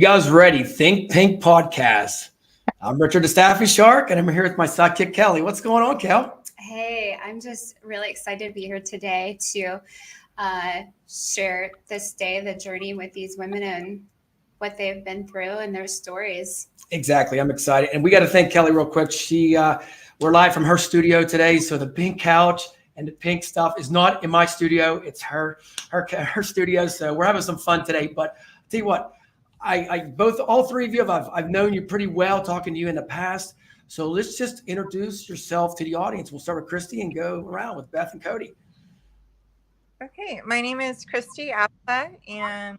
guys ready? Think Pink Podcast. I'm Richard the Staffy Shark, and I'm here with my sidekick, Kelly. What's going on, Kel? Hey, I'm just really excited to be here today to share this day, the journey with these women and what they've been through and their stories. Exactly. I'm excited. And we got to thank Kelly real quick. We're live from her studio today. So the pink couch and the pink stuff is not in my studio. It's her studio. So we're having some fun today. But I'll tell you what, all three of you, I've known you pretty well, talking to you in the past. So let's just introduce yourself to the audience. We'll start with Christy and go around with Beth and Cody. Okay, my name is Christy Appa, and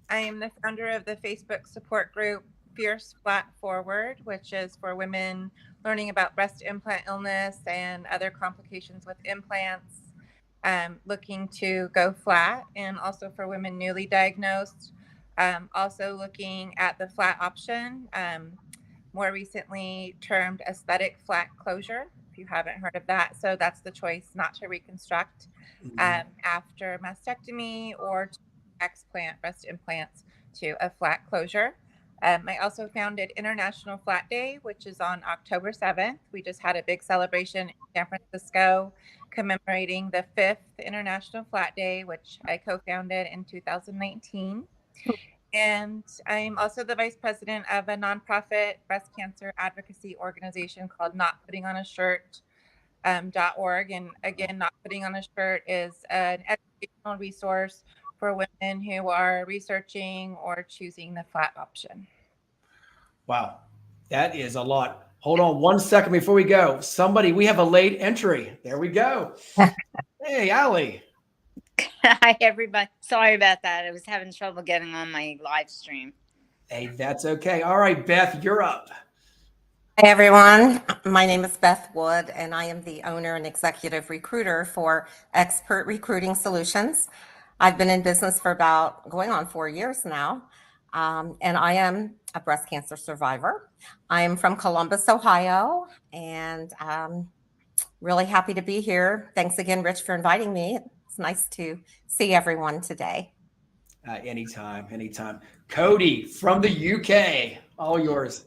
I am the founder of the Facebook support group Fierce Flat Forward, which is for women learning about breast implant illness and other complications with implants, looking to go flat, and also for women newly diagnosed, also looking at the flat option, more recently termed aesthetic flat closure, if you haven't heard of that. So that's the choice not to reconstruct after mastectomy or to explant breast implants to a flat closure. I also founded International Flat Day, which is on October 7th. We just had a big celebration in San Francisco commemorating the 5th International Flat Day, which I co-founded in 2019. And I'm also the vice president of a nonprofit breast cancer advocacy organization called Not Putting on a Shirt. .org. And again, Not Putting on a Shirt is an educational resource for women who are researching or choosing the flat option. Wow, that is a lot. Hold on 1 second before we go. We have a late entry. There we go. Hey, Allie. Hi, everybody. Sorry about that. I was having trouble getting on my live stream. Hey, that's okay. All right, Beth, you're up. Hey everyone, my name is Beth Wood and I am the owner and executive recruiter for Expert Recruiting Solutions. I've been in business for going on 4 years now, and I am a breast cancer survivor. I am from Columbus, Ohio, and really happy to be here. Thanks again, Rich, for inviting me. It's nice to see everyone today. Anytime. Cody from the UK, all yours.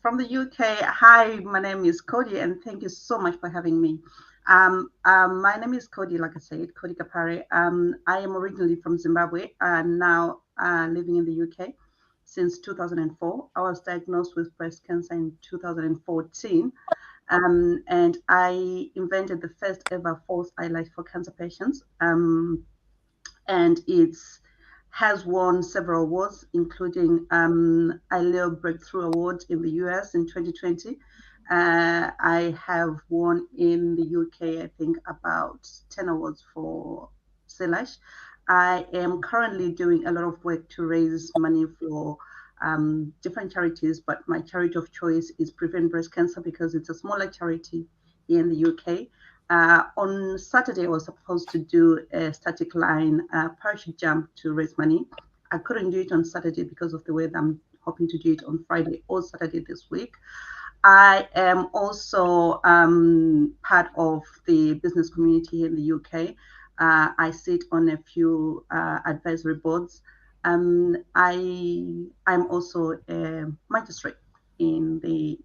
From the UK. Hi, my name is Cody, and thank you so much for having me. My name is Cody, like I said, Cody Kapari. I am originally from Zimbabwe and now living in the UK since 2004. I was diagnosed with breast cancer in 2014, and I invented the first ever false eyelash for cancer patients, and it's has won several awards, including ILEO Breakthrough Award in the US in 2020. I have won in the UK, I think, about 10 awards for Selash. I am currently doing a lot of work to raise money for different charities, but my charity of choice is Prevent Breast Cancer because it's a smaller charity in the UK. On Saturday, I was supposed to do a static line parachute jump to raise money. I couldn't do it on Saturday because of the weather. I'm hoping to do it on Friday or Saturday this week. I am also part of the business community in the UK. I sit on a few advisory boards. I'm also a magistrate in the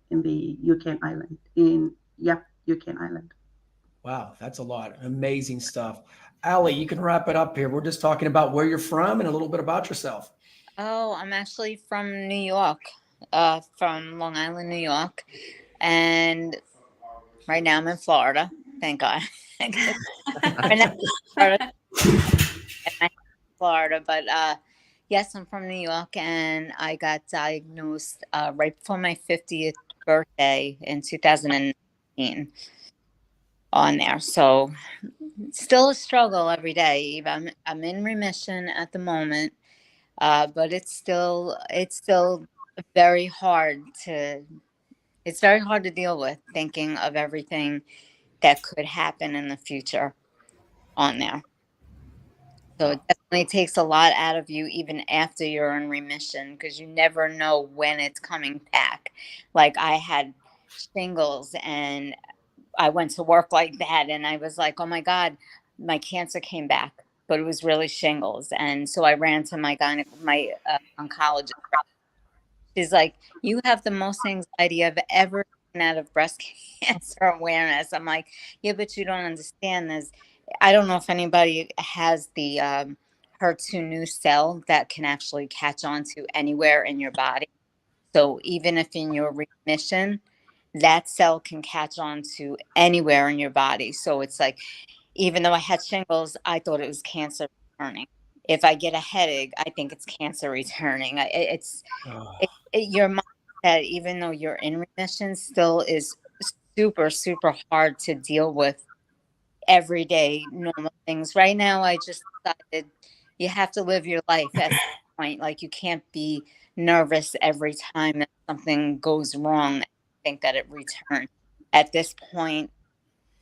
UK and Ireland. UK and Ireland. Wow, that's a lot. Amazing stuff. Allie, you can wrap it up here. We're just talking about where you're from and a little bit about yourself. Oh, I'm actually from New York, from Long Island, New York. And right now I'm in Florida. Thank God. Florida, but yes, I'm from New York, and I got diagnosed right before my 50th birthday in 2019 on there. So still a struggle every day. I'm in remission at the moment, but it's still very hard to deal with, thinking of everything that could happen in the future on there. So it definitely takes a lot out of you even after you're in remission, because you never know when it's coming back. Like I had shingles and I went to work like that and I was like, oh my God, my cancer came back, but it was really shingles. And so I ran to my oncologist She's like, you have the most anxiety I've ever seen out of breast cancer awareness. I'm like, yeah, but you don't understand this. I don't know if anybody has the HER2 new cell that can actually catch on to anywhere in your body. So even if in your remission, that cell can catch on to anywhere in your body. So it's like, even though I had shingles, I thought it was cancer returning. If I get a headache, I think it's cancer returning. Your mindset, even though you're in remission, still is super, super hard to deal with everyday normal things. Right now, I just decided you have to live your life at this point. Like, you can't be nervous every time that something goes wrong and think that it returned. At this point,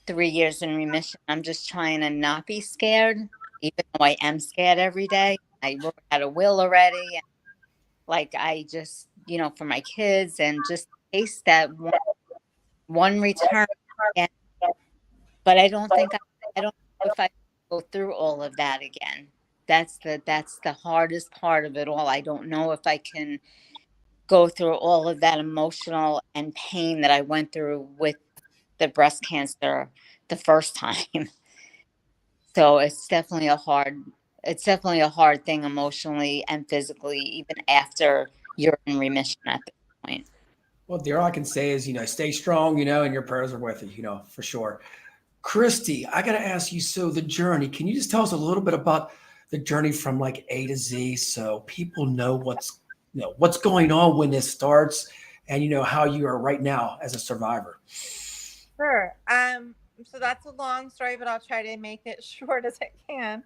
3 years in remission, I'm just trying to not be scared, even though I am scared every day. I wrote out a will already. And like, I just, for my kids, and just taste that one return. And, but I don't think I don't know if I go through all of that again. That's the hardest part of it all. I don't know if I can go through all of that emotional and pain that I went through with the breast cancer the first time. So it's definitely a hard thing emotionally and physically, even after you're in remission at this point. Well, dear, all I can say is, stay strong, and your prayers are with you, for sure. Christy, I got to ask you, so the journey, can you just tell us a little bit about the journey from like A to Z so people know what's going on when this starts and, how you are right now as a survivor? Sure. So that's a long story, but I'll try to make it short as I can.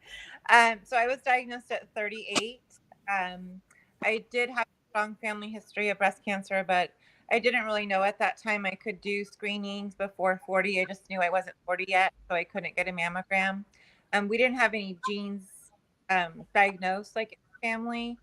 So I was diagnosed at 38. I did have a strong family history of breast cancer, but I didn't really know at that time I could do screenings before 40. I just knew I wasn't 40 yet, so I couldn't get a mammogram. We didn't have any genes diagnosed like in the family,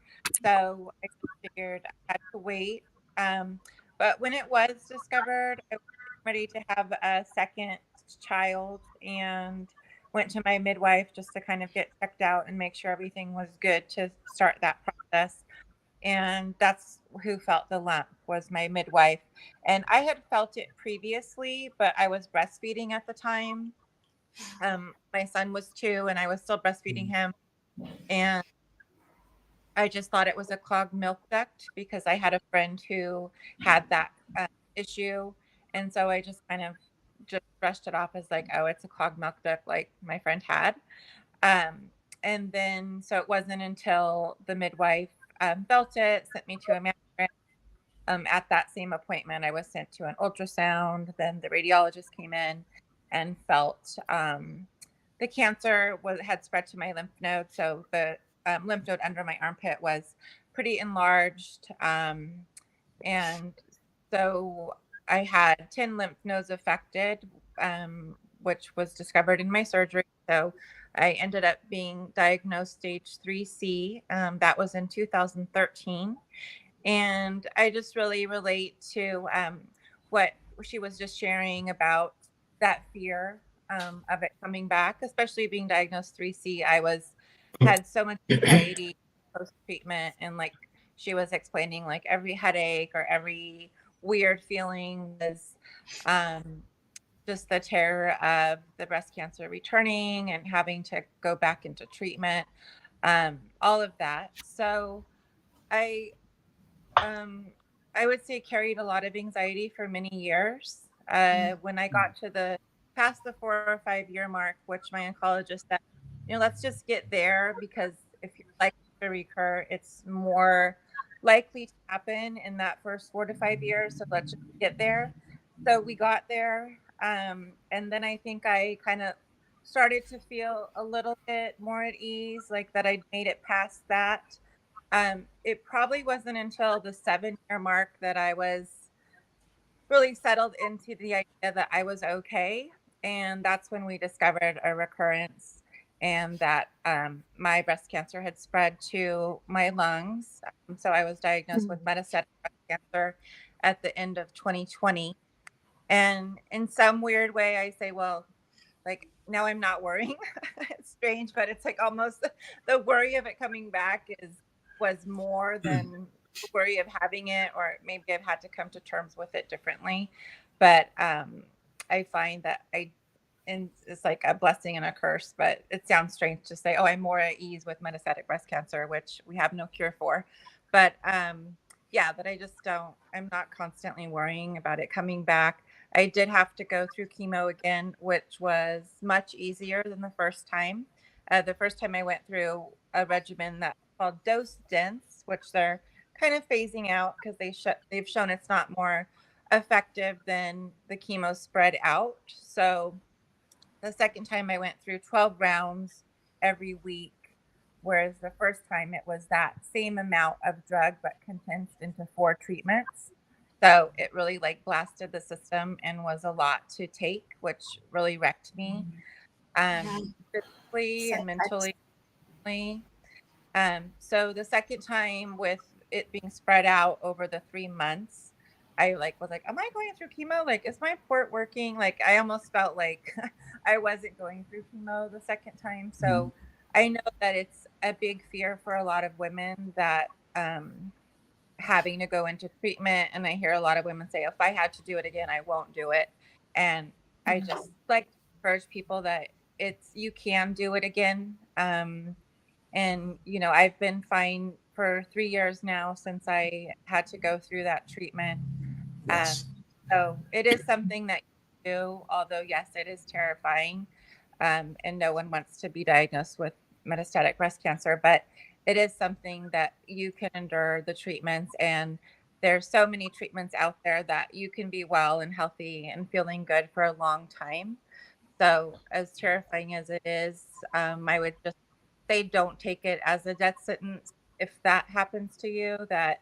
so I figured I had to wait. But when it was discovered, I was ready to have a second child and went to my midwife just to kind of get checked out and make sure everything was good to start that process. And that's who felt the lump, was my midwife. And I had felt it previously, but I was breastfeeding at the time. My son was 2 and I was still breastfeeding him. And I just thought it was a clogged milk duct because I had a friend who had that issue. And so I just kind of just brushed it off as like, oh, it's a clogged milk duct like my friend had. And then, so it wasn't until the midwife felt it, sent me to a mammogram. At that same appointment, I was sent to an ultrasound. Then the radiologist came in and felt the cancer had spread to my lymph node. So the lymph node under my armpit was pretty enlarged. And so I had 10 lymph nodes affected, which was discovered in my surgery. So I ended up being diagnosed stage 3C. That was in 2013. And I just really relate to what she was just sharing about that fear of it coming back, especially being diagnosed 3C. Had so much anxiety post treatment, and like she was explaining, like every headache or every weird feeling was just the terror of the breast cancer returning and having to go back into treatment, all of that. So I would say carried a lot of anxiety for many years. When I got to past the 4 or 5 year mark, which my oncologist said, let's just get there, because if you're likely to recur, it's more likely to happen in that first 4 to 5 years. So let's just get there. So we got there. And then I think I kind of started to feel a little bit more at ease, like that I'd made it past that. It probably wasn't until the 7-year mark that I was really settled into the idea that I was okay. And that's when we discovered a recurrence, and that my breast cancer had spread to my lungs. So I was diagnosed with metastatic breast cancer at the end of 2020. And in some weird way, I say, well, like, now I'm not worrying. It's strange, but it's like almost the worry of it coming back was more than worry of having it, or maybe I've had to come to terms with it differently. But I find that and it's like a blessing and a curse, but it sounds strange to say, oh, I'm more at ease with metastatic breast cancer, which we have no cure for. But yeah, that I'm not constantly worrying about it coming back. I did have to go through chemo again, which was much easier than the first time. The first time I went through a regimen that's called dose dense, which they're kind of phasing out because they've shown it's not more effective than the chemo spread out. So the second time I went through 12 rounds every week, whereas the first time it was that same amount of drug but condensed into 4 treatments. So it really like blasted the system and was a lot to take, which really wrecked me physically and mentally. So the second time, with it being spread out over the 3 months, I was like, am I going through chemo? Like, is my port working? Like, I almost felt like I wasn't going through chemo the second time. So I know that it's a big fear for a lot of women that having to go into treatment. And I hear a lot of women say, if I had to do it again, I won't do it. And I just like to encourage people that you can do it again. And, I've been fine for 3 years now since I had to go through that treatment. Yes. So it is something that you do, although, yes, it is terrifying. And no one wants to be diagnosed with metastatic breast cancer, but it is something that you can endure the treatments. And there's so many treatments out there that you can be well and healthy and feeling good for a long time. So as terrifying as it is, I would just say don't take it as a death sentence. If that happens to you, that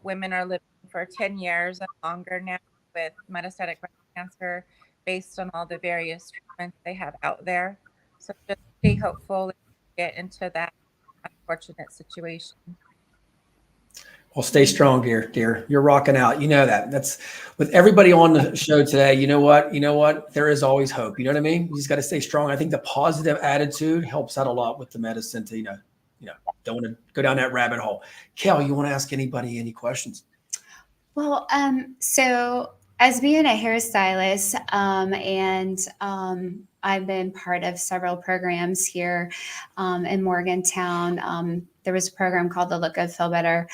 women are living for 10 years and longer now with metastatic breast cancer based on all the various treatments they have out there. So just stay hopeful and get into that unfortunate situation. Well, stay strong, dear. You're rocking out. You know that. That's with everybody on the show today. You know what? There is always hope. You know what I mean? You just got to stay strong. I think the positive attitude helps out a lot with the medicine to, don't want to go down that rabbit hole. Kel, you want to ask anybody any questions? Well, so as being a hairstylist, I've been part of several programs here in Morgantown. There was a program called the Look Good, Feel Better.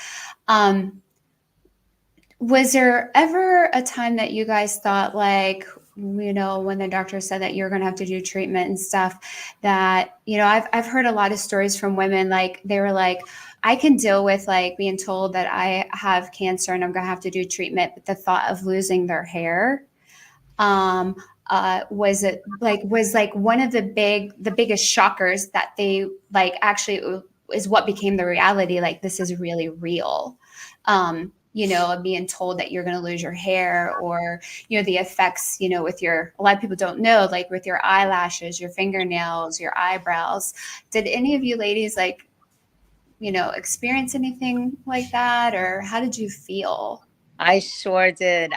Was there ever a time that you guys thought, like, when the doctor said that you're going to have to do treatment and stuff, that, I've heard a lot of stories from women, like they were like, I can deal with like being told that I have cancer and I'm going to have to do treatment, but the thought of losing their hair, was one of the biggest shockers that they like actually is what became the reality. Like, this is really real. Being told that you're going to lose your hair, or, the effects, a lot of people don't know, like with your eyelashes, your fingernails, your eyebrows. Did any of you ladies experience anything like that, or how did you feel? I sure did.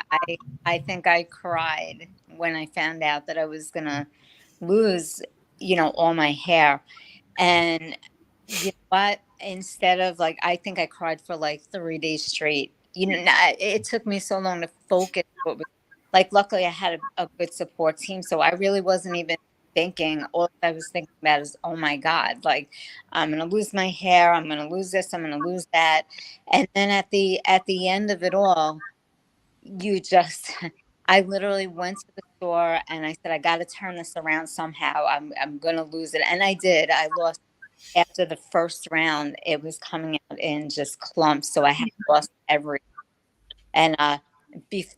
I think I cried when I found out that I was going to lose, all my hair. And you know what? Instead of I think I cried for 3 days straight. It took me so long to focus. Luckily I had a good support team, so I really wasn't even thinking. All I was thinking about is, oh my God, I'm going to lose my hair. I'm going to lose this. I'm going to lose that. And then at the end of it all, I literally went to the store and I said, I got to turn this around somehow. I'm going to lose it. And I did. I lost. After the first round, it was coming out in just clumps. So I had lost everything. And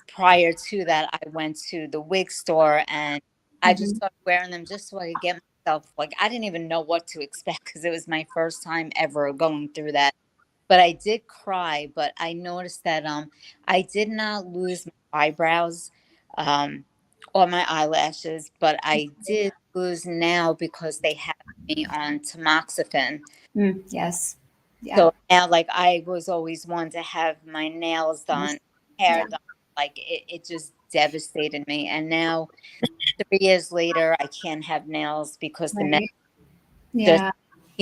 prior to that, I went to the wig store and I just started wearing them just so I could get myself, I didn't even know what to expect because it was my first time ever going through that. But I did cry, but I noticed that I did not lose my eyebrows or my eyelashes, but I did lose now because they have me on tamoxifen. Yes. Yeah. So now, I was always one to have my nails done, hair done. It just devastated me. And now, 3 years later, I can't have nails because the just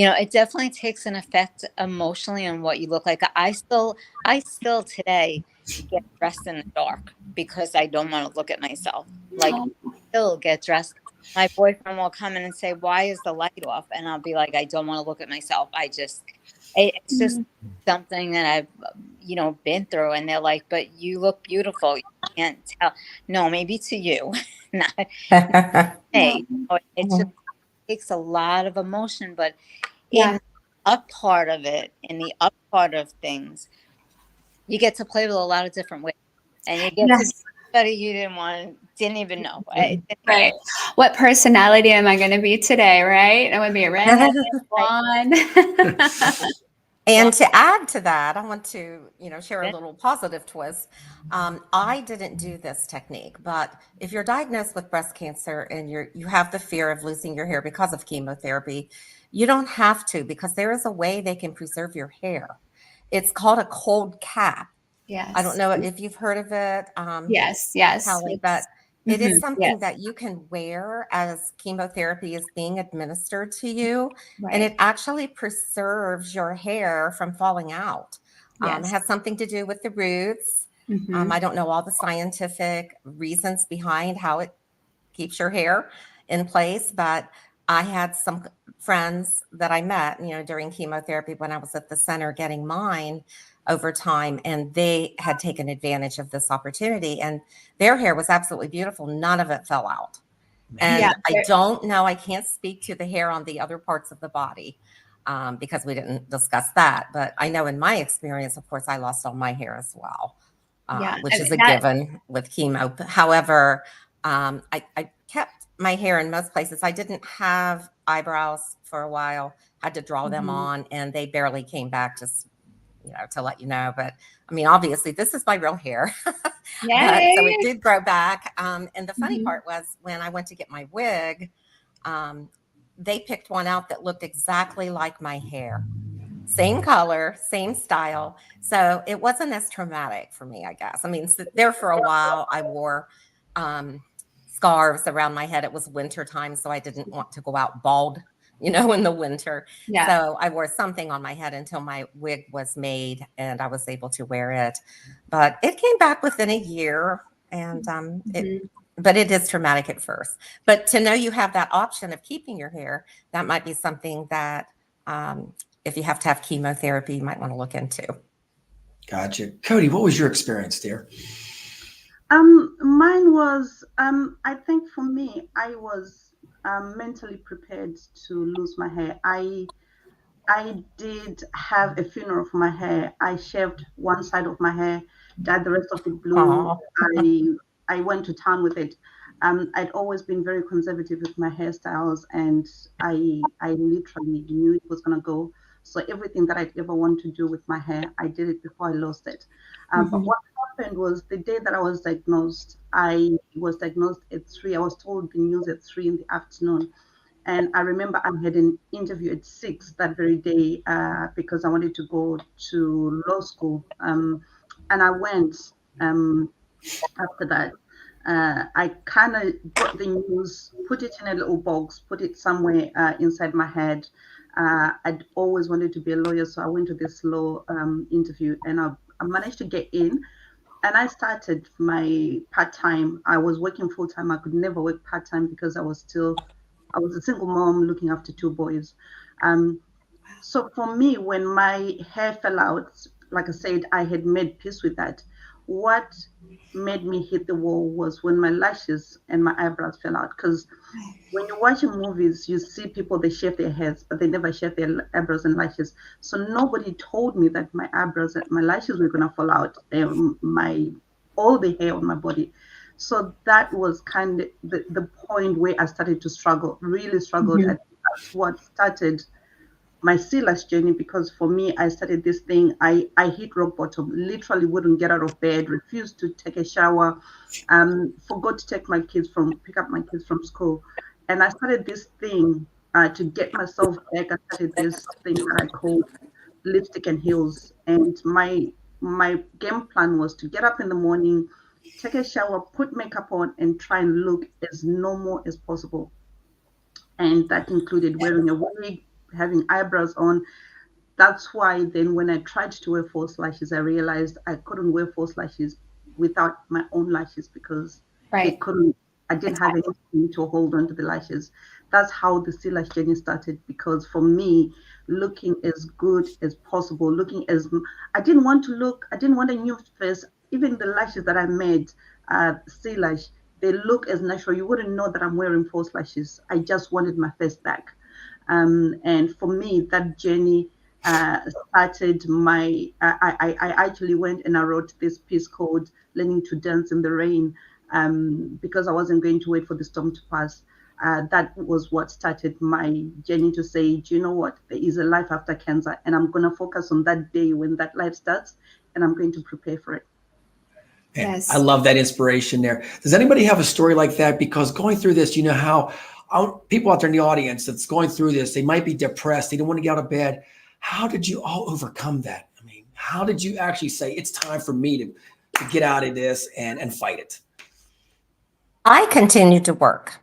it definitely takes an effect emotionally on what you look like. I still today get dressed in the dark because I don't want to look at myself. Like, Oh, still get dressed. My boyfriend will come in and say, "Why is the light off?" And I'll be like, "I don't want to look at myself. It's just something that I've, been through." And they're like, "But you look beautiful. You can't tell." No, maybe to you, not me. It just takes a lot of emotion, but in yeah. the up part of it, in the up part of things, you get to play with a lot of different ways, and you get to be Yes. somebody you didn't even know. Right. What personality am I going to be today? Right. I'm going to be a redhead, blonde. And to add to that, I want to, share a little positive twist. I didn't do this technique, but if you're diagnosed with breast cancer and you have the fear of losing your hair because of chemotherapy, you don't have to, because there is a way they can preserve your hair. It's called a cold cap. Yes. I don't know if you've heard of it, Yes. Kelly, but it is something Yes. that you can wear as chemotherapy is being administered to you, and Right. it actually preserves your hair from falling out. It Yes. has something to do with the roots. I don't know all the scientific reasons behind how it keeps your hair in place, but I had some friends that I met, during chemotherapy when I was at the center getting mine over time, and they had taken advantage of this opportunity, and their hair was absolutely beautiful. None of it fell out. And Yeah. I don't know, I can't speak to the hair on the other parts of the body, because we didn't discuss that. But I know in my experience, of course, I lost all my hair as well, Yeah. which I is mean, a given with chemo. However, I kept my hair in most places. I didn't have eyebrows for a while, had to draw them on, and they barely came back, just to let you know. But I mean, obviously, this is my real hair. But so it did grow back. And the funny part was when I went to get my wig, they picked one out that looked exactly like my hair. Same color, same style. So it wasn't as traumatic for me, I guess. I mean, so there for a while, I wore scarves around my head. It was winter time, so I didn't want to go out bald, in the winter. Yeah. So I wore something on my head until my wig was made and I was able to wear it. But it came back within a year, and but it is traumatic at first. But to know you have that option of keeping your hair, that might be something that if you have to have chemotherapy, you might want to look into. Gotcha. Cody, what was your experience, dear? Mine was, I think for me, I was mentally prepared to lose my hair. I did have a funeral for my hair. I shaved one side of my hair, dyed the rest of it blue. I went to town with it. I'd always been very conservative with my hairstyles, and I literally knew it was gonna go. So everything that I'd ever want to do with my hair, I did it before I lost it. But what happened was the day that I was diagnosed, I was diagnosed at 3. I was told the news at 3 in the afternoon. And I remember I had an interview at 6 that very day because I wanted to go to law school. And I went after that. I kind of got the news, put it in a little box, put it somewhere inside my head. I'd always wanted to be a lawyer, so I went to this law interview, and I managed to get in. And I started my part-time. I was working full-time. I could never work part-time because I was a single mom looking after 2 boys. So for me, when my hair fell out, like I said, I had made peace with that. What made me hit the wall was when my lashes and my eyebrows fell out. Because when you're watching movies, you see people, they shave their heads, but they never shave their eyebrows and lashes. So nobody told me that my eyebrows and my lashes were gonna fall out, all the hair on my body. So that was kind of the point where I started to struggle, really struggled. And that's what started my CLAS journey, because for me, I started this thing. I hit rock bottom, literally wouldn't get out of bed, refused to take a shower, forgot to pick up my kids from school. And I started this thing to get myself back. I started this thing that I called Lipstick and Heels. And my game plan was to get up in the morning, take a shower, put makeup on, and try and look as normal as possible. And that included wearing a wig, having eyebrows on. That's why then when I tried to wear false lashes, I realized I couldn't wear false lashes without my own lashes because they Right. couldn't, I didn't have anything to hold on to the lashes. That's how the sea lash journey started, because for me, looking as good as possible, I didn't want to look, I didn't want a new face. Even the lashes that I made, sea lash, they look as natural. You wouldn't know that I'm wearing false lashes. I just wanted my face back. And for me, that journey started I actually went and I wrote this piece called Learning to Dance in the Rain, because I wasn't going to wait for the storm to pass. That was what started my journey to say, do you know what? There is a life after cancer, and I'm going to focus on that day when that life starts, and I'm going to prepare for it. Man, Yes. I love that inspiration there. Does anybody have a story like that? Because going through this, you know how people out there in the audience that's going through this, they might be depressed. They don't want to get out of bed. How did you all overcome that? I mean, how did you actually say, it's time for me to get out of this and fight it? I continued to work.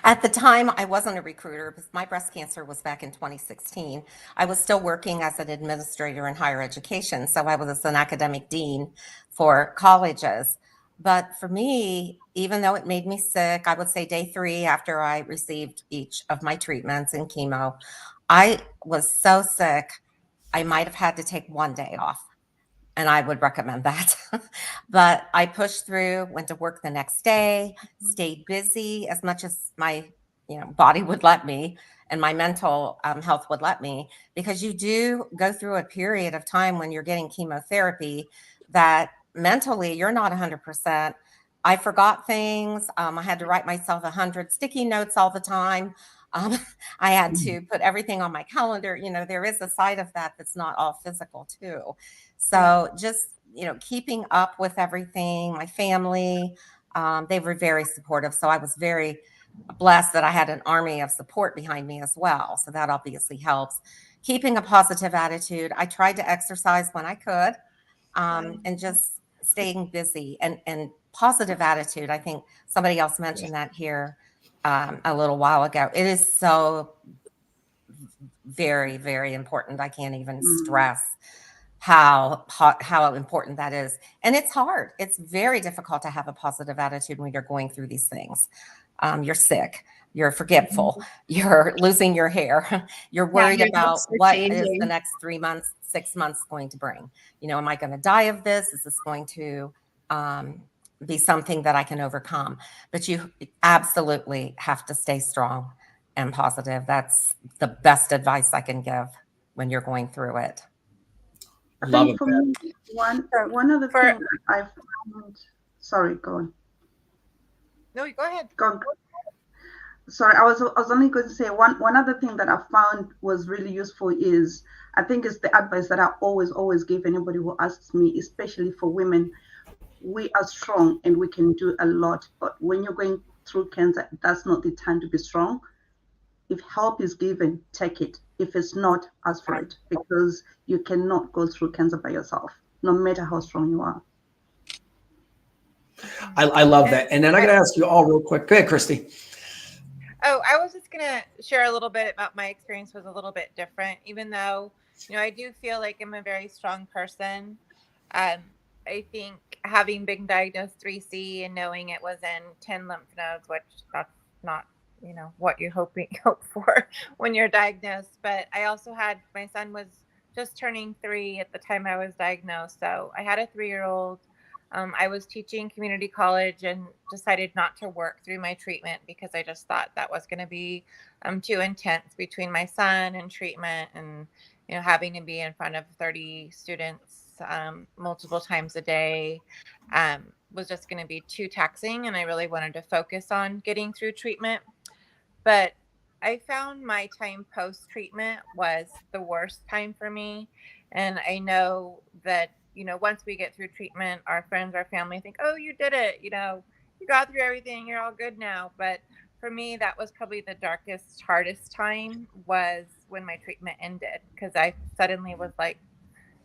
At the time, I wasn't a recruiter because my breast cancer was back in 2016. I was still working as an administrator in higher education. So I was an academic dean for colleges. But for me, even though it made me sick, I would say day 3 after I received each of my treatments and chemo, I was so sick, I might have had to take 1 day off. And I would recommend that. But I pushed through, went to work the next day, stayed busy as much as my body would let me and my mental health would let me, because you do go through a period of time when you're getting chemotherapy that mentally you're not 100%. I forgot things. I had to write myself 100 sticky notes all the time. Um, I had to put everything on my calendar. There is a side of that that's not all physical too. So just, keeping up with everything, my family, they were very supportive. So I was very blessed that I had an army of support behind me as well. So that obviously helps. Keeping a positive attitude. I tried to exercise when I could, and just staying busy and positive attitude. I think somebody else mentioned that here a little while ago. It is so very, very important. I can't even stress how important that is. And it's hard. It's very difficult to have a positive attitude when you're going through these things. You're sick, you're forgetful, you're losing your hair, you're worried your about looks are what is the changing. next 3 months, 6 months going to bring. Am I going to die of this? Is this going to be something that I can overcome? But you absolutely have to stay strong and positive. That's the best advice I can give when you're going through it. I Love think it, for Beth. me, one other For- thing that I found. Sorry, go on. No, go ahead. Go on. Sorry, I was only going to say one other thing that I found was really useful is, I think it's the advice that I always give anybody who asks me, especially for women. We are strong and we can do a lot, but when you're going through cancer, that's not the time to be strong. If help is given, take it. If it's not, ask for it, because you cannot go through cancer by yourself, no matter how strong you are. I love that. And then I got to ask you all real quick. Go ahead, Christy. Oh, I was just going to share a little bit about my experience was a little bit different, even though, I do feel like I'm a very strong person. I think having been diagnosed 3C and knowing it was in 10 lymph nodes, which that's not, what you hope for when you're diagnosed. But I also my son was just turning 3 at the time I was diagnosed. So I had a 3-year-old. I was teaching community college and decided not to work through my treatment because I just thought that was going to be too intense between my son and treatment, and having to be in front of 30 students multiple times a day was just going to be too taxing, and I really wanted to focus on getting through treatment. But I found my time post-treatment was the worst time for me, and I know that once we get through treatment, our friends, our family think, oh, you did it. You got through everything. You're all good now. But for me, that was probably the darkest, hardest time was when my treatment ended, because I suddenly was like,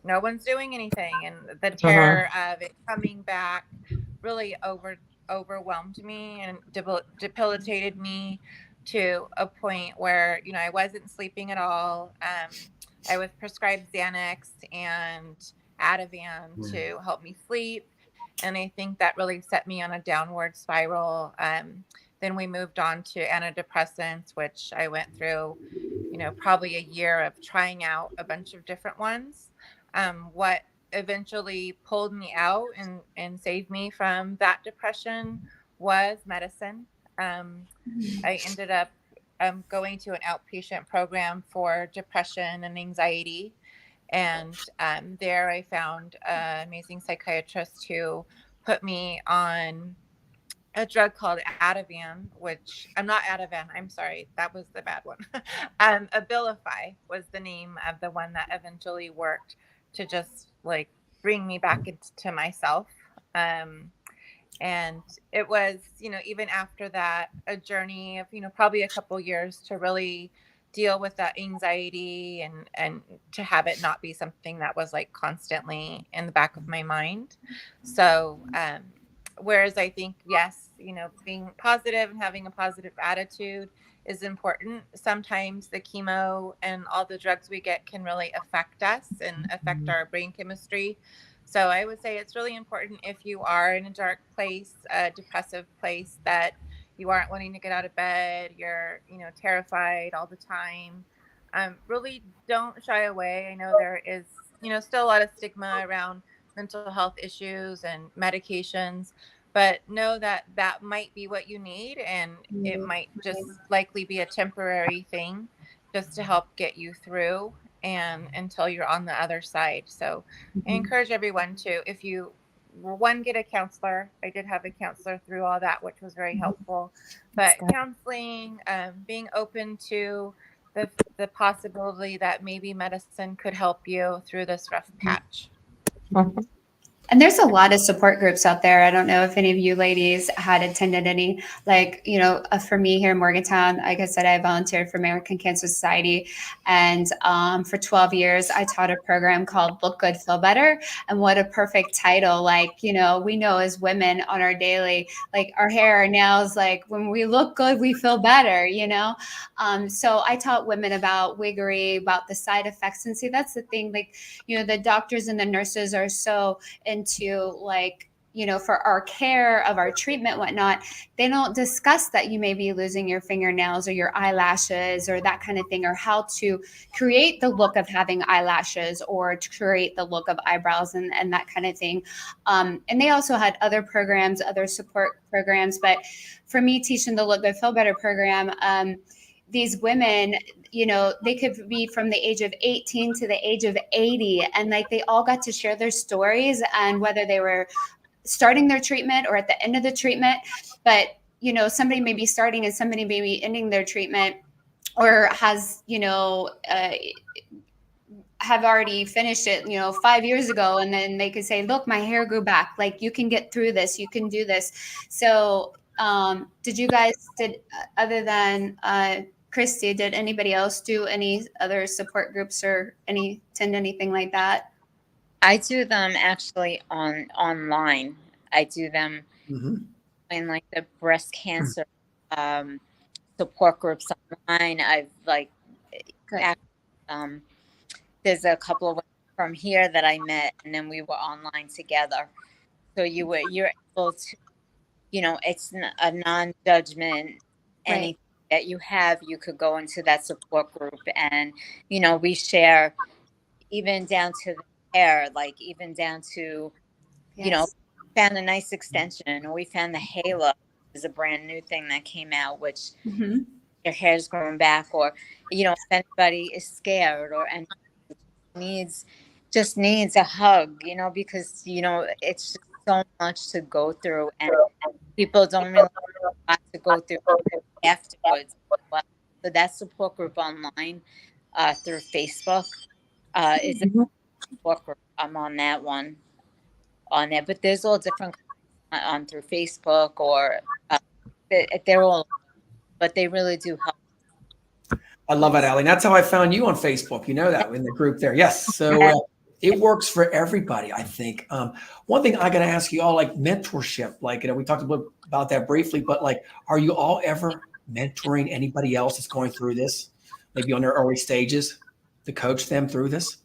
no one's doing anything. And the terror of it coming back really overwhelmed me and debilitated me. to a point where, you know, I wasn't sleeping at all. I was prescribed Xanax and Ativan to help me sleep. And I think that really set me on a downward spiral. Then we moved on to antidepressants, which I went through, you know, probably a year of trying out a bunch of different ones. What eventually pulled me out and saved me from that depression was medicine. I ended up going to an outpatient program for depression and anxiety. And there I found an amazing psychiatrist who put me on a drug called Ativan, which I'm not Ativan. I'm sorry. That was the bad one. Abilify was the name of the one that eventually worked to just like bring me back into myself. And it was, you know, even after that, a journey of, you know, probably a couple years to really deal with that anxiety and to have it not be something that was like constantly in the back of my mind. So, whereas I think, yes, you know, being positive and having a positive attitude is important. Sometimes the chemo and all the drugs we get can really affect us and affect our brain chemistry. So I would say it's really important if you are in a dark place, a depressive place, that you aren't wanting to get out of bed, you're, you know, terrified all the time. Really don't shy away. I know there is, you know, still a lot of stigma around mental health issues and medications, but know that that might be what you need, and it might just likely be a temporary thing just to help get you through and until you're on the other side. So I encourage everyone to, if you one, get a counselor. I did have a counselor through all that, which was very helpful. But counseling, being open to the possibility that maybe medicine could help you through this rough patch. And there's a lot of support groups out there. I don't know if any of you ladies had attended any, like, you know, for me here in Morgantown, like I said, I volunteered for American Cancer Society. And for 12 years, I taught a program called Look Good, Feel Better. And what a perfect title. Like, you know, we know as women on our daily, like our hair, our nails, like when we look good, we feel better, you know? So I taught women about wiggery, about the side effects. And see, that's the thing, like, you know, the doctors and the nurses are so into, like, you know, for our care of our treatment, whatnot, they don't discuss that you may be losing your fingernails or your eyelashes or that kind of thing, or how to create the look of having eyelashes or to create the look of eyebrows and that kind of thing. And they also had other programs, other support programs. But for me, teaching the Look Good, Feel Better program, these women, you know, they could be from the age of 18 to the age of 80. And like, they all got to share their stories and whether they were starting their treatment or at the end of the treatment. But, you know, somebody may be starting and somebody may be ending their treatment, or has, you know, have already finished it, you know, 5 years ago. And then they could say, look, my hair grew back. Like, you can get through this. You can do this. So did you guys, other than Christy, did anybody else do any other support groups or attend anything like that? I do them actually online. I do them in like the breast cancer support groups online. I've like, there's a couple of women from here that I met, and then we were online together. So you're able to, you know, it's a non-judgment. Anything that you have, you could go into that support group, and, you know, we share even down to the hair, like even down to, you know, found a nice extension, or we found the halo is a brand new thing that came out, which your hair's growing back, or, you know, if anybody is scared or and needs a hug, you know, because, you know, it's just so much to go through, and people don't really want to go through afterwards. So that support group online through Facebook is a support group. I'm on that one on there, but there's all different on through Facebook, or they're all, but they really do help. I love it, Allie. That's how I found you on Facebook. You know that, in the group there. Yes. So it works for everybody, I think. One thing I got to ask you all, like mentorship, like, you know, we talked about that briefly, but like, are you all ever mentoring anybody else that's going through this, maybe on their early stages, to coach them through this?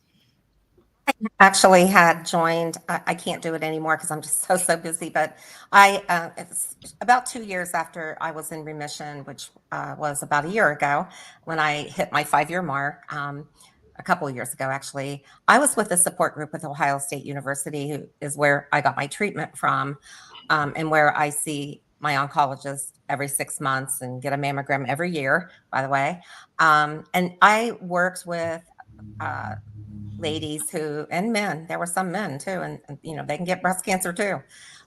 Actually had joined, I can't do it anymore because I'm just so busy, but it's about 2 years after I was in remission, which was about a year ago when I hit my 5-year mark, a couple of years ago, actually. I was with a support group with Ohio State University, who is where I got my treatment from, and where I see my oncologist every 6 months and get a mammogram every year, by the way. And I worked with ladies who, and men, there were some men too, and they can get breast cancer too,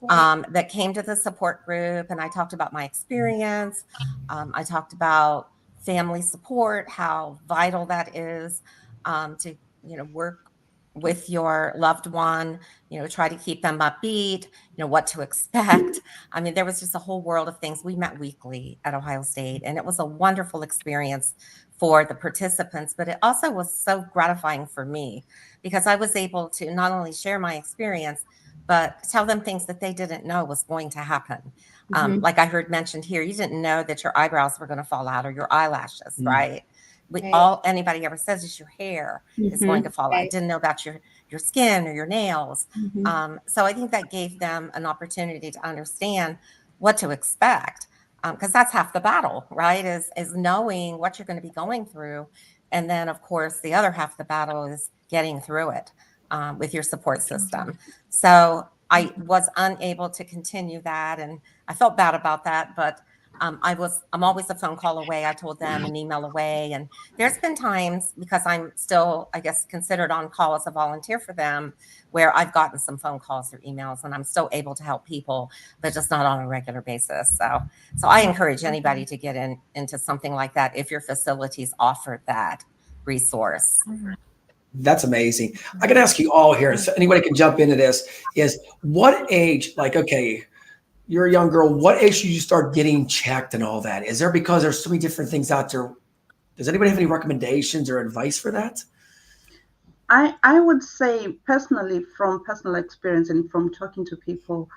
that came to the support group. And I talked about my experience. I talked about family support, how vital that is, to work with your loved one, try to keep them upbeat, what to expect. I mean, there was just a whole world of things. We met weekly at Ohio State, and it was a wonderful experience for the participants, but it also was so gratifying for me because I was able to not only share my experience, but tell them things that they didn't know was going to happen. Like I heard mentioned here, you didn't know that your eyebrows were going to fall out or your eyelashes, right? Right. Anybody ever says is your hair is going to fall out. I didn't know about your skin or your nails. So I think that gave them an opportunity to understand what to expect. Because that's half the battle, right? Is knowing what you're going to be going through. And then, of course, the other half of the battle is getting through it with your support system. So I was unable to continue that. And I felt bad about that. But I'm always a phone call away. I told them an email away. And there's been times, because I'm still, I guess, considered on call as a volunteer for them, where I've gotten some phone calls or emails, and I'm still able to help people, but just not on a regular basis. So I encourage anybody to get into something like that if your facilities offer that resource. That's amazing. I can ask you all here, so anybody can jump into this, is what age, like, okay, you're a young girl, what age should you start getting checked and all that? Is there, because there's so many different things out there, does anybody have any recommendations or advice for that? I would say personally, from personal experience and from talking to people,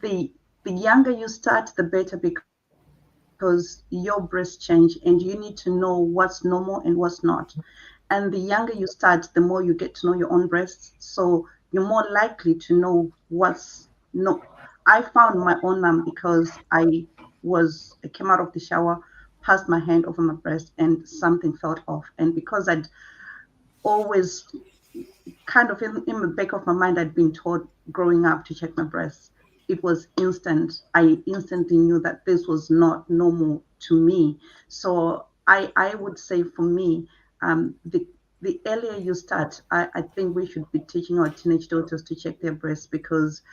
the younger you start, the better, because your breasts change and you need to know what's normal and what's not. And the younger you start, the more you get to know your own breasts. So you're more likely to know what's no. I found my own because I came out of the shower, passed my hand over my breast, and something felt off. And because I'd always kind of in the back of my mind, I'd been taught growing up to check my breasts. It was instant. I instantly knew that this was not normal to me. So I would say for me, the earlier you start, I think we should be teaching our teenage daughters to check their breasts, because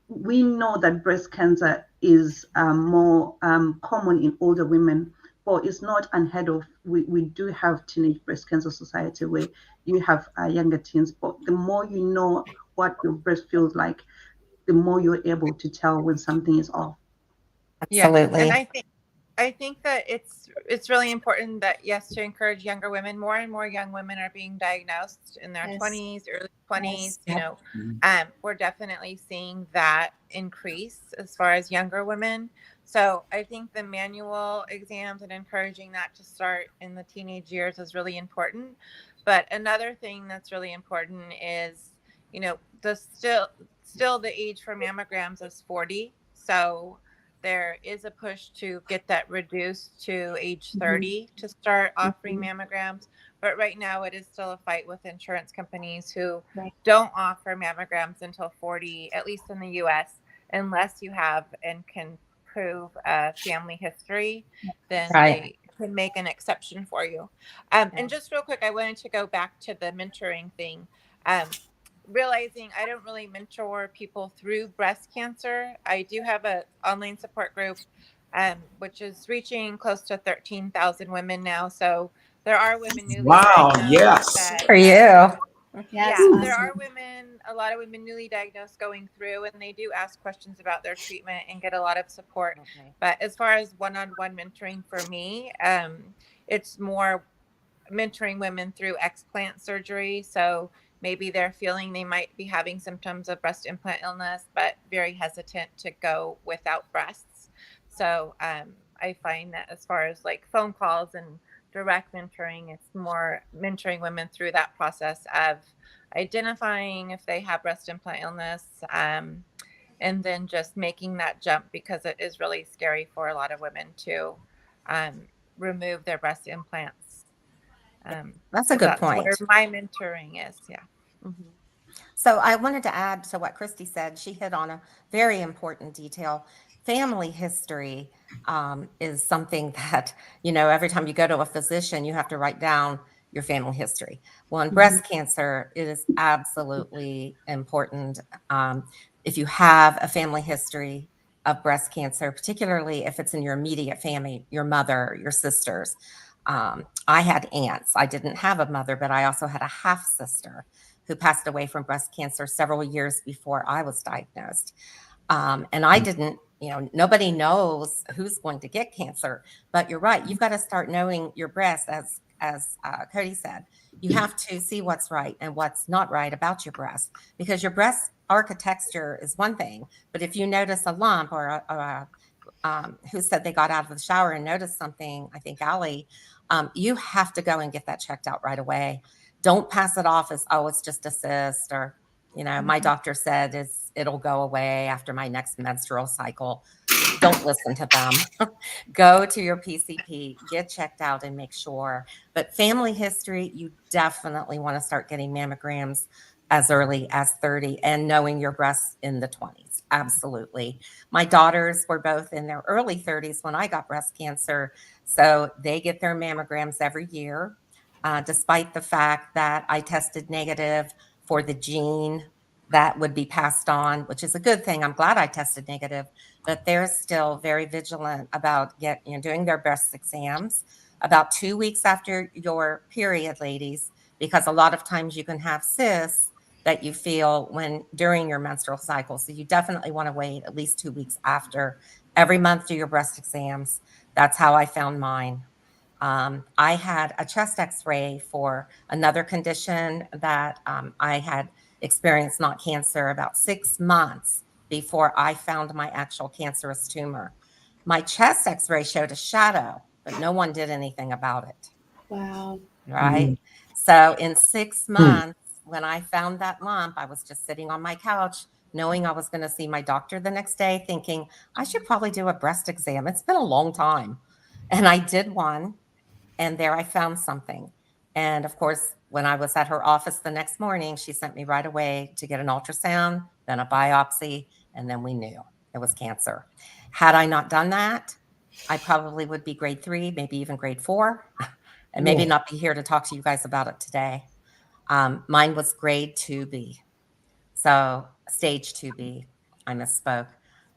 we know that breast cancer is more common in older women, but it's not unheard of. We do have Teenage Breast Cancer Society where you have younger teens, but the more you know what your breast feels like, the more you're able to tell when something is off. Absolutely. Yeah, and I think that it's really important that, yes, to encourage younger women. More and more young women are being diagnosed in their 20s, early 20s. Yes. We're definitely seeing that increase as far as younger women. So I think the manual exams and encouraging that to start in the teenage years is really important. But another thing that's really important is, the still the age for mammograms is 40. So there is a push to get that reduced to age 30 to start offering mammograms. But right now it is still a fight with insurance companies who don't offer mammograms until 40, at least in the US, unless you have and can prove a family history, then they can make an exception for you. And just real quick, I wanted to go back to the mentoring thing. Realizing I don't really mentor people through breast cancer. I do have an online support group, which is reaching close to 13,000 women now. So there are women newly diagnosed. Yes. For you. Yes, Yeah, awesome. there are a lot of women newly diagnosed going through, and they do ask questions about their treatment and get a lot of support. But as far as one-on-one mentoring for me, it's more mentoring women through explant surgery. So maybe they're feeling they might be having symptoms of breast implant illness, but very hesitant to go without breasts. So I find that as far as like phone calls and direct mentoring, it's more mentoring women through that process of identifying if they have breast implant illness, and then just making that jump, because it is really scary for a lot of women to remove their breast implants. That's a So good that's point. where my mentoring is. Yeah. Mhm. So I wanted to add to what Christy said. She hit on a very important detail. Family history is something that, every time you go to a physician, you have to write down your family history. Well, in breast cancer, it is absolutely important. If you have a family history of breast cancer, particularly if it's in your immediate family, your mother, your sisters. I had aunts. I didn't have a mother, but I also had a half sister who passed away from breast cancer several years before I was diagnosed. And I didn't, nobody knows who's going to get cancer, but you're right. You've got to start knowing your breast, as Cody said. You have to see what's right and what's not right about your breast, because your breast architecture is one thing, but if you notice a lump or who said they got out of the shower and noticed something, I think Allie, you have to go and get that checked out right away. Don't pass it off as, oh, it's just a cyst, or, my doctor said it'll go away after my next menstrual cycle. Don't listen to them. Go to your PCP, get checked out and make sure. But family history, you definitely want to start getting mammograms as early as 30 and knowing your breasts in the 20s. Absolutely. My daughters were both in their early 30s when I got breast cancer. So they get their mammograms every year. Despite the fact that I tested negative for the gene that would be passed on, which is a good thing. I'm glad I tested negative, but they're still very vigilant about doing their breast exams about 2 weeks after your period, ladies, because a lot of times you can have cysts that you feel during your menstrual cycle. So you definitely want to wait at least 2 weeks after. Every month, do your breast exams. That's how I found mine. I had a chest x-ray for another condition that I had experienced, not cancer, about 6 months before I found my actual cancerous tumor. My chest x-ray showed a shadow, but no one did anything about it. Wow. Right? So in 6 months, when I found that lump, I was just sitting on my couch, knowing I was going to see my doctor the next day, thinking I should probably do a breast exam. It's been a long time. And I did one. And there I found something. And of course, when I was at her office the next morning, she sent me right away to get an ultrasound, then a biopsy, and then we knew it was cancer. Had I not done that, I probably would be grade 3, maybe even grade 4, and maybe not be here to talk to you guys about it today. Mine was grade 2B. So stage 2B, I misspoke,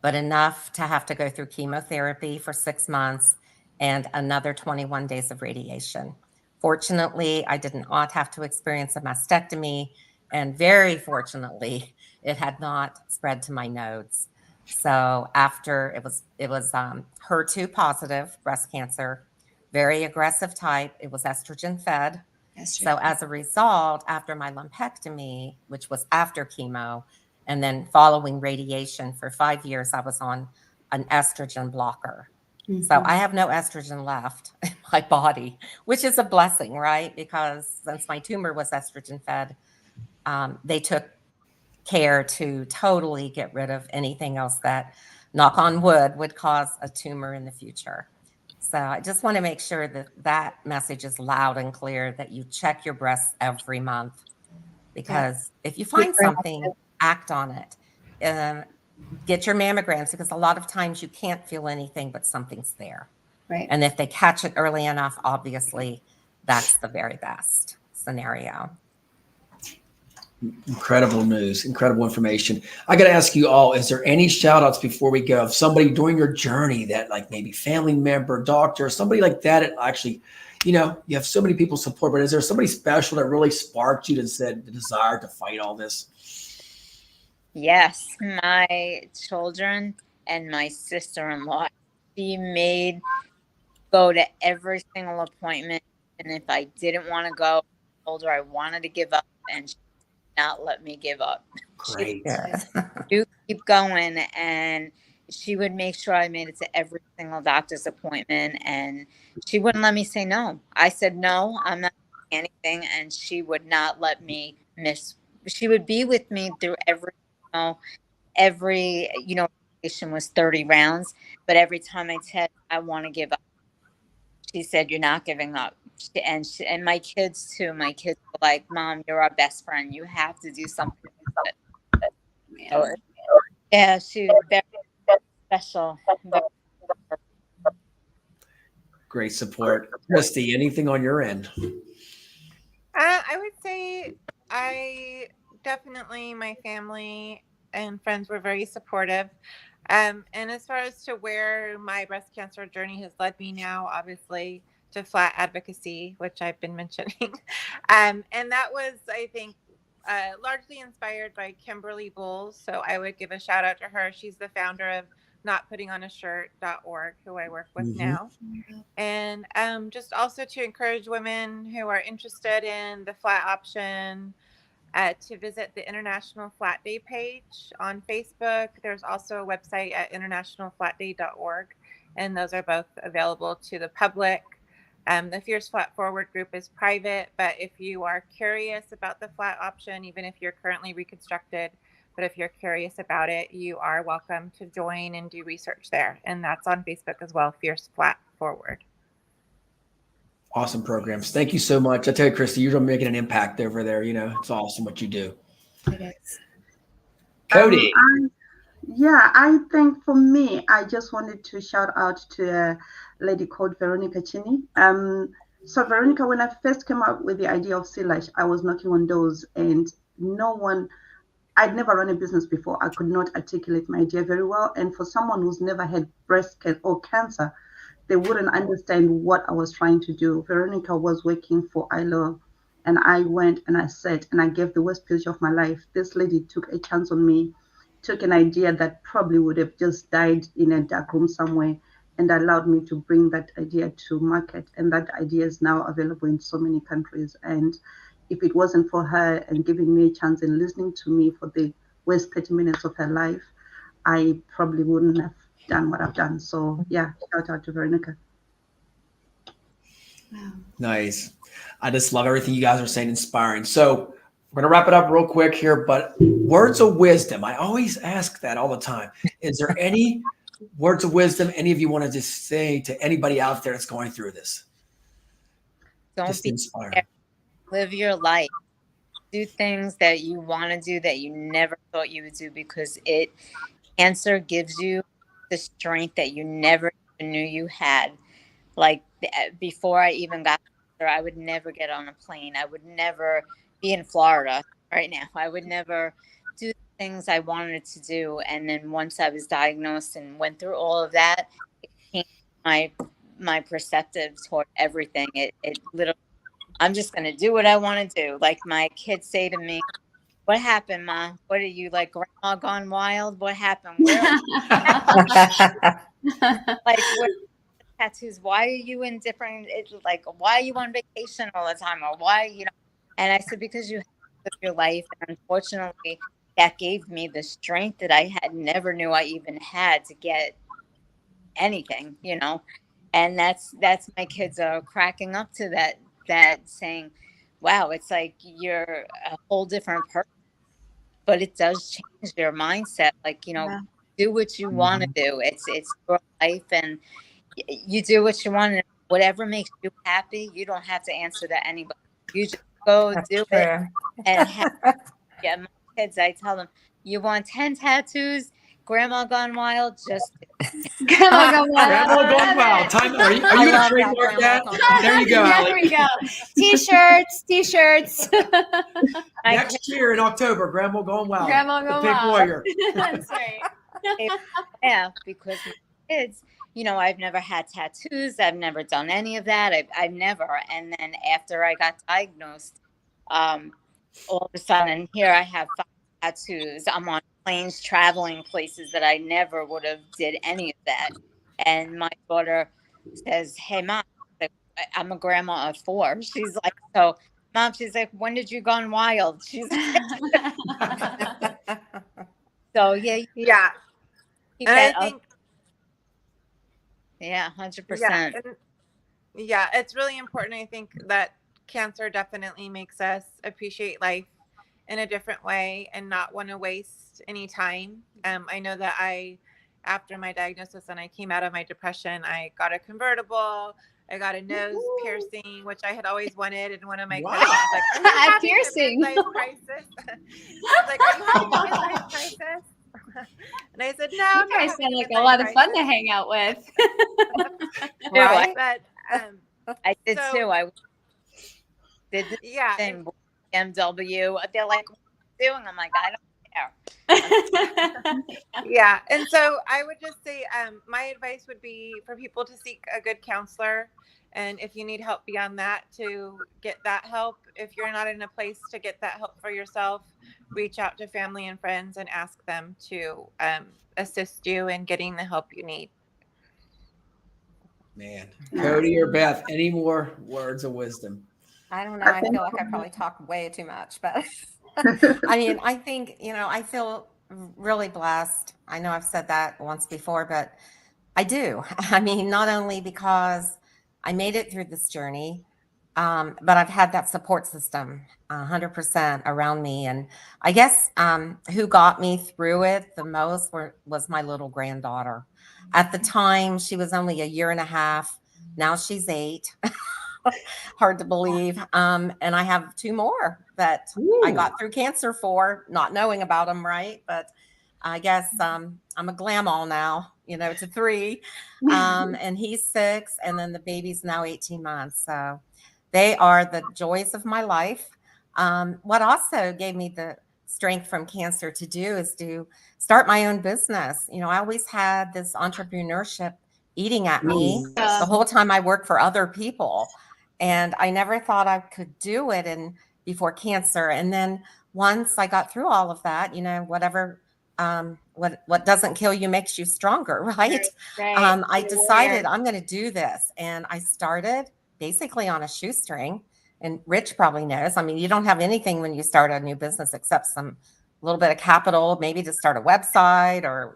but enough to have to go through chemotherapy for 6 months and another 21 days of radiation. Fortunately, I did not have to experience a mastectomy, and very fortunately, it had not spread to my nodes. So after it was HER2 positive breast cancer, very aggressive type. It was estrogen fed. So as a result, after my lumpectomy, which was after chemo, and then following radiation for 5 years, I was on an estrogen blocker. So I have no estrogen left in my body, which is a blessing, right? Because since my tumor was estrogen fed, they took care to totally get rid of anything else that, knock on wood, would cause a tumor in the future. So I just want to make sure that that message is loud and clear, that you check your breasts every month, because if you find something, act on it. Get your mammograms, because a lot of times you can't feel anything, but something's there. Right. And if they catch it early enough, obviously that's the very best scenario. Incredible news, incredible information. I got to ask you all, is there any shout outs before we go of somebody during your journey that, like, maybe family member, doctor, somebody like that, it actually, you have so many people support, but is there somebody special that really sparked you to said the desire to fight all this? Yes, my children and my sister-in-law. She made go to every single appointment, and if I didn't want to go, I told her I wanted to give up, and she did not let me give up. Great. You keep going, and she would make sure I made it to every single doctor's appointment, and she wouldn't let me say no. I said, no, I'm not doing anything. And she would not let me miss. She would be with me through every, patient was 30 rounds, but every time I said, I want to give up, she said, you're not giving up. And my kids too, my kids were like, Mom, you're our best friend. You have to do something with it. So, yeah, she was very special. Great support. Christy, anything on your end? I would say my family and friends were very supportive. And as far as to where my breast cancer journey has led me now, obviously to flat advocacy, which I've been mentioning. And that was, I think, largely inspired by Kimberly Bowles. So I would give a shout out to her. She's the founder of notputtingonashirt.org, who I work with now. And just also to encourage women who are interested in the flat option to visit the International Flat Day page on Facebook. There's also a website at internationalflatday.org, and those are both available to the public. The Fierce Flat Forward group is private, but if you are curious about the flat option, even if you're currently reconstructed, but if you're curious about it, you are welcome to join and do research there. And that's on Facebook as well, Fierce Flat Forward. Awesome programs. Thank you so much. I tell you, Christy, you're making an impact over there. It's awesome what you do. It is. Cody. I think for me, I just wanted to shout out to a lady called Veronica Cini. So Veronica, when I first came up with the idea of Sea-Lash, I was knocking on doors and I'd never run a business before. I could not articulate my idea very well. And for someone who's never had breast cancer or cancer, they wouldn't understand what I was trying to do. Veronica was working for ILO, and I went and I said, and I gave the worst picture of my life. This lady took a chance on me, took an idea that probably would have just died in a dark room somewhere, and allowed me to bring that idea to market. And that idea is now available in so many countries. And if it wasn't for her and giving me a chance and listening to me for the worst 30 minutes of her life, I probably wouldn't have done what I've done. So yeah, shout out to Veronica. Wow. Nice. I just love everything you guys are saying, inspiring. So we're going to wrap it up real quick here, but words of wisdom. I always ask that all the time. Is there any words of wisdom any of you want to just say to anybody out there that's going through this? Don't just be inspiring. scared. Live your life. Do things that you want to do that you never thought you would do, because cancer gives you the strength that you never even knew you had. Like before I even got there, I would never get on a plane. I would never be in Florida right now. I would never do the things I wanted to do. And then once I was diagnosed and went through all of that, it changed my perspective toward everything. It literally, I'm just going to do what I want to do. Like my kids say to me, what happened, Mom? What are you, like grandma gone wild? What happened? Like, what tattoos? Why are you in different, like, why are you on vacation all the time? Or why, and I said, because you have to live your life. And unfortunately, that gave me the strength that I never knew I even had to get anything, and that's my kids are cracking up to that saying, wow, it's like you're a whole different person. But it does change your mindset. Like, do what you want to do. It's your life, and you do what you want. And whatever makes you happy, you don't have to answer to anybody. You just go do it. And my kids, I tell them, you want 10 tattoos? Grandma Gone Wild, just Grandma Gone Wild. Grandma Gone Wild. Time, are you going to trademark that? There you go. There we go. T-shirts. Next year in October, Grandma Gone Wild. Grandma Gone the Pink Wild. Warrior. That's right. Yeah, because my kids, I've never had tattoos. I've never done any of that. I've never. And then after I got diagnosed, all of a sudden here I have 5 tattoos. I'm on planes traveling places that I never would have did any of that. And my daughter says, hey, Mom, I'm a grandma of 4. She's like, so, Mom, she's like, when did you gone wild? She's like, so, yeah. Yeah. Keep And I that up. think, Yeah, yeah, 100%. and yeah, it's really important. I think that cancer definitely makes us appreciate life in a different way and not want to waste any time. I know that after my diagnosis and I came out of my depression, I got a convertible. I got a nose piercing, which I had always wanted. And one of my cousins was like, "Are you A having piercing. a midlife crisis?" She's like, "Are you having a midlife crisis?" And I said, "No, You I'm not guys having sound like a midlife lot of fun to crisis." hang out with. Right? But I did so too. I did the yeah, thing. BMW. They're like, "What are you doing?" I'm like, "I don't care." yeah. And so I would just say, my advice would be for people to seek a good counselor. And if you need help beyond that, to get that help. If you're not in a place to get that help for yourself, reach out to family and friends and ask them to assist you in getting the help you need. Man, Cody or Beth, any more words of wisdom? I don't know. I I think feel like I probably talk way too much, but I mean, I think, I feel really blessed. I know I've said that once before, but I do. I mean, not only because I made it through this journey, but I've had that support system 100% around me. And I guess who got me through it the most was my little granddaughter. At the time, she was only a year and a half. Now she's 8. Hard to believe. And I have 2 more that I got through cancer for, not knowing about them, right? But I guess I'm a grandma now, to 3. And he's 6, and then the baby's now 18 months. So they are the joys of my life. What also gave me the strength from cancer to do is to start my own business. I always had this entrepreneurship eating at me the whole time I worked for other people. And I never thought I could do it before cancer. And then once I got through all of that, whatever, what doesn't kill you makes you stronger, right? Right. I decided I'm going to do this. And I started basically on a shoestring. And Rich probably knows. I mean, you don't have anything when you start a new business except some little bit of capital, maybe to start a website or,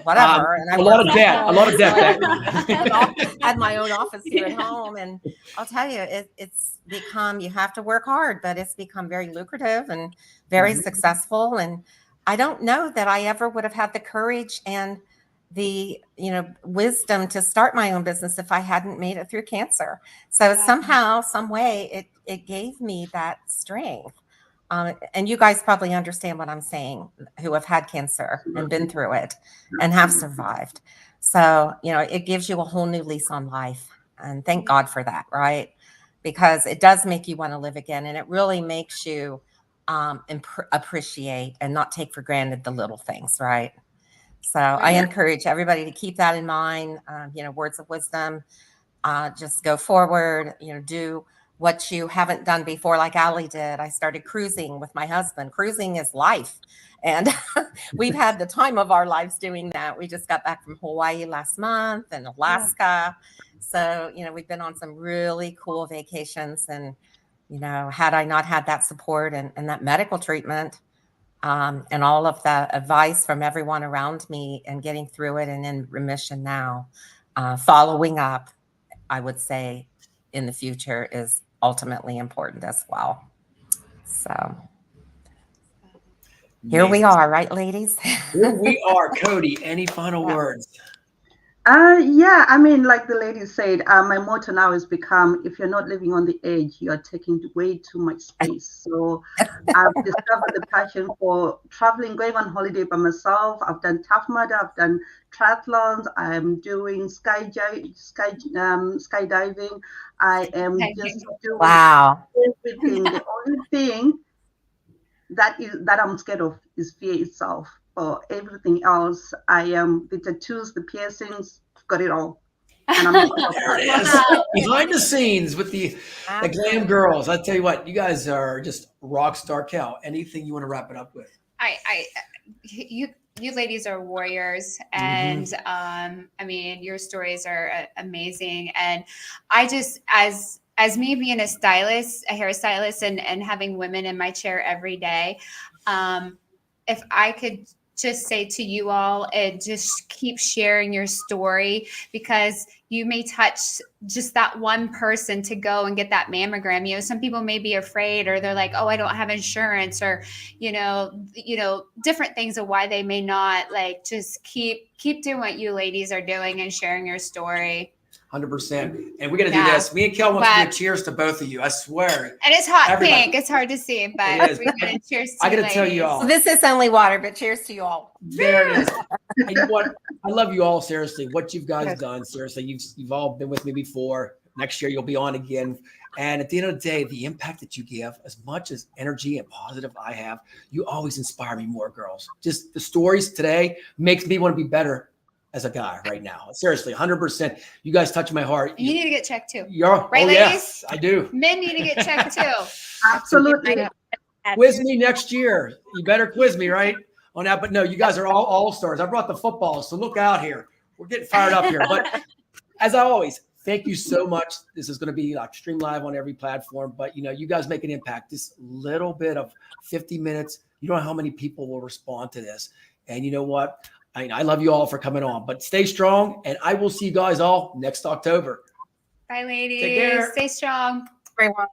whatever. And a lot of debt. I had my own office here at home. And I'll tell you, it's become, you have to work hard, but it's become very lucrative and very successful. And I don't know that I ever would have had the courage and the wisdom to start my own business if I hadn't made it through cancer. So somehow, some way, it gave me that strength. And you guys probably understand what I'm saying, who have had cancer and been through it and have survived. So it gives you a whole new lease on life, and thank God for that, right? Because it does make you want to live again, and it really makes you appreciate and not take for granted the little things, right? So I encourage everybody to keep that in mind. Words of wisdom. Just go forward. Do what you haven't done before, like Allie did. I started cruising with my husband. Cruising is life, and we've had the time of our lives doing that. We just got back from Hawaii last month and Alaska. So we've been on some really cool vacations. And had I not had that support and that medical treatment, and all of the advice from everyone around me and getting through it and in remission now, following up, I would say in the future is ultimately important as well. So here we are, right, ladies? Here we are. Cody, any final words? Yeah, I mean, like the lady said, my motto now has become, if you're not living on the edge, you're taking way too much space. So I've discovered the passion for traveling, going on holiday by myself. I've done Tough Mudder, I've done triathlons, I'm doing skydiving. I am just doing everything. The only thing that I'm scared of is fear itself. For everything else, I am the tattoos, the piercings, got it all. And I'm there it is. Behind the scenes with the glam girls. I tell you what, you guys are just rock star Cal. Anything you want to wrap it up with? You ladies are warriors, and I mean, your stories are amazing. And I just, as me being a stylist, a hairstylist, and having women in my chair every day, if I could just say to you all, and just keep sharing your story, because you may touch just that one person to go and get that mammogram. You know, some people may be afraid, or they're like, oh, I don't have insurance, or, you know, different things of why they may not. Like, just keep doing what you ladies are doing and sharing your story. 100%. And we got to do Yeah. this. Me and Kel want to do a But- cheers to both of you. I swear. And it's hot Everybody. pink. It's hard to see, It but is. we got to cheers to I got to you tell you ladies. all. So this is only water, but cheers to you all. There it is. And you know what? I love you all, seriously. What you guys done, seriously. You've all been with me before. Next year you'll be on again. And at the end of the day, the impact that you give, as much as energy and positive I have, you always inspire me more, girls. Just the stories today makes me want to be better as a guy right now. Seriously, 100%. You guys touch my heart. You need to get checked too. You're Right, oh, ladies? yes, I do. Men need to get checked too. Absolutely. Quiz me next year. You better quiz me, right? On that. But no, you guys are all stars. I brought the football, so look out here. We're getting fired up here. But as I always, thank you so much. This is going to be like stream live on every platform. But you know, you guys make an impact. This little bit of 50 minutes. You don't know how many people will respond to this. And you know what? I love you all for coming on. But stay strong, and I will see you guys all next October. Bye, ladies. Take care. Stay strong. Everyone.